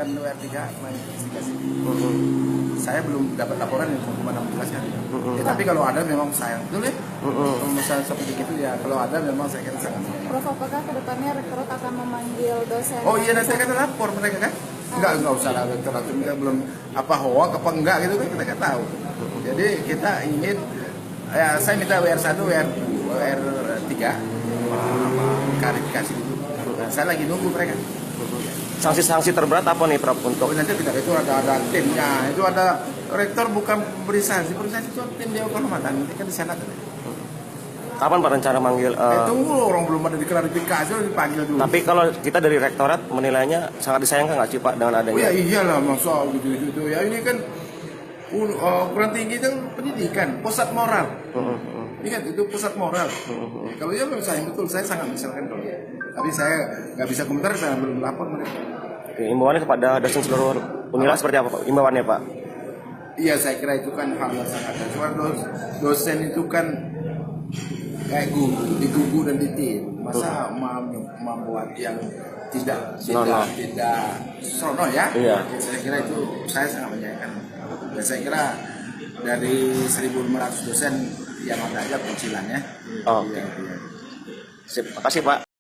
menyelesaikan UR3 investigasi. Saya belum dapat laporan yang hukuman 16 kan. Ya, tapi kalau ada memang saya betul ya. Kalau misalnya seperti itu ya, kalau ada memang saya kira sangat. Prof, apakah kedepannya rektorat akan memanggil dosen? Oh iya, nanti akan lapor mereka kan? Enggak usah lah, rektorat kita belum apa hoak apa enggak gitu kan kita nggak tahu. Jadi kita ingin, ya saya minta WR1, WR3 klarifikasi itu. Saya lagi nunggu mereka. Sanksi-sanksi terberat apa nih Prof untuk? Nanti tidak, itu ada timnya, itu ada rektor bukan beri sanksi itu tim Dewan Kehormatan, nanti kan di sana. Kapan Pak rencana manggil? Tunggu, orang belum ada diklarifikasi, udah dipanggil dulu. Tapi kalau kita dari rektorat menilainya sangat disayangkan nggak sih Pak dengan adanya? Oh ya iyalah, masa gitu ya ini kan ukuran tinggi itu pendidikan, pusat moral. Ingat itu pusat moral. Kalau ya saya betul, saya sangat misalkan kalau tapi saya nggak bisa komentar karena belum lapor mereka. Oke, imbauannya kepada dosen seluruh Unila seperti apa Pak? Imbauannya Pak? Iya, saya kira itu kan hal yang sangat dasar. Dosen itu kan kayak digugu dan ditim. Masa membuat yang tidak senonoh ya? Iya. Saya kira itu saya sangat menyayangkan. Dan saya kira dari 1.500 dosen yang ada aja pencilannya. Oke. Iya. Terima kasih Pak.